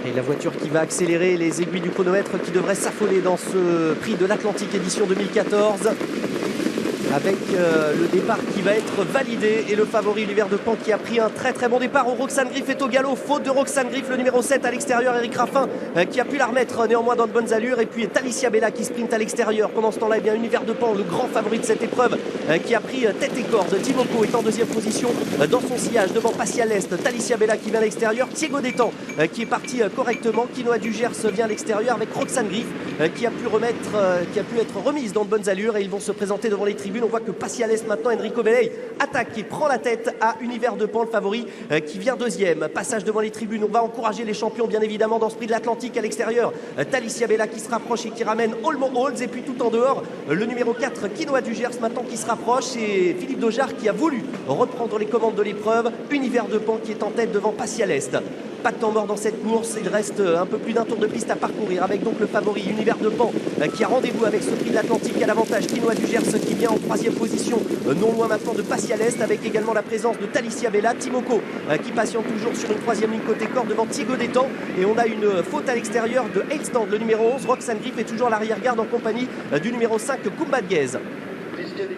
Et la voiture qui va accélérer, les aiguilles du chronomètre qui devraient s'affoler dans ce prix de l'Atlantique édition 2014. Avec le départ qui va être validé et le favori l'hiver de Pan qui a pris un très très bon départ. Roxane Griff est au galop, faute de Roxane Griff, le numéro 7 à l'extérieur, Eric Raffin qui a pu la remettre néanmoins dans de bonnes allures. Et puis Talicia Bella qui sprint à l'extérieur. Pendant ce temps-là, eh bien, Univers de Pan, le grand favori de cette épreuve qui a pris tête et corde. Timoko est en deuxième position dans son sillage devant Passia l'Est. Talicia Bella qui vient à l'extérieur. Thiego Détan qui est parti correctement. Quinoa du Gers vient à l'extérieur avec Roxane Griff qui a pu être remise dans de bonnes allures. Et ils vont se présenter devant les tribunes. On voit que Passia l'Est maintenant, Enrico Belley attaque et prend la tête à Univers de Pan, le favori qui vient deuxième. Passage devant les tribunes, on va encourager les champions bien évidemment dans ce prix de l'Atlantique à l'extérieur. Talicia Bella qui se rapproche et qui ramène Olmo Holds, et puis tout en dehors le numéro 4 Quinoa du Gers maintenant qui se rapproche, et Philippe Dojar qui a voulu reprendre les commandes de l'épreuve. Univers de Pan qui est en tête devant Passia l'Est. Pas de temps mort dans cette course, il reste un peu plus d'un tour de piste à parcourir avec donc le favori Univers de Pan qui a rendez-vous avec ce prix de l'Atlantique à l'avantage. Quinoa du Gers qui vient en troisième position, non loin maintenant de Passia l'Est, avec également la présence de Talicia Bella. Timoko qui patiente toujours sur une troisième ligne côté corde devant Thiego Détan, et on a une faute à l'extérieur de Heilstand, le numéro 11. Roxane Griff est toujours à l'arrière-garde en compagnie du numéro 5 Kumba Guez.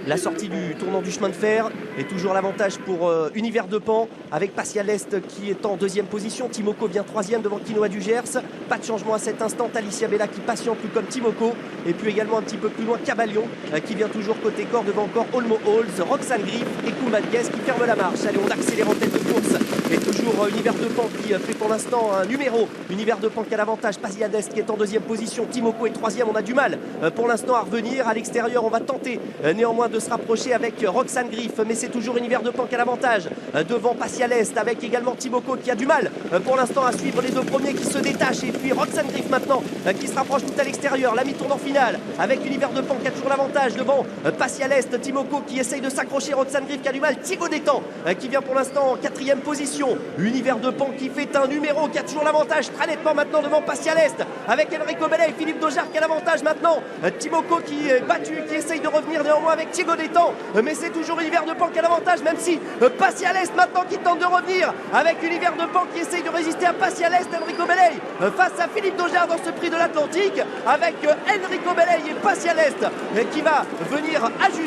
La sortie du tournant du chemin de fer est toujours l'avantage pour Univers de Pan, avec Passia l'Est qui est en deuxième position. Timoko vient troisième devant Quinoa du Gers. Pas de changement à cet instant. Talicia Bella qui patiente tout comme Timoko. Et puis également un petit peu plus loin Caballon qui vient toujours côté corps devant encore Olmo Holds, Roxane Griff et Kumba Guez qui ferme la marche. Allez, on accélère en tête de course. Et toujours Univers de Pan qui fait pour l'instant un numéro. Univers de Pan qui a l'avantage. Passia l'Est qui est en deuxième position. Timoko est troisième. On a du mal pour l'instant à revenir. À l'extérieur, on va tenter néanmoins de se rapprocher avec Roxane Griff, mais c'est toujours Univers de Pan qui a l'avantage devant Passia l'Est, avec également Timoko qui a du mal pour l'instant à suivre les deux premiers qui se détachent. Et puis Roxane Griff maintenant qui se rapproche tout à l'extérieur. La mi-tournant finale avec Univers de Pan qui a toujours l'avantage devant Passia l'Est. Timoko qui essaye de s'accrocher, Roxane Griff qui a du mal. Thiego Détan qui vient pour l'instant en quatrième position. Univers de Pan qui fait un numéro, qui a toujours l'avantage très nettement maintenant devant Passia l'Est, avec Enrico Belley et Philippe Dojar qui a l'avantage maintenant. Timoko qui est battu, qui essaye de revenir néanmoins avec Thiego Détan, mais c'est toujours Univers de Pan qui a l'avantage, même si Passia l'Est maintenant qui tente de revenir avec Univers de Pan qui essaye de résister à Passia l'Est. Enrico Belley face à Philippe Dojar dans ce prix de l'Atlantique, avec Enrico Belley et Passia l'Est qui va venir ajuster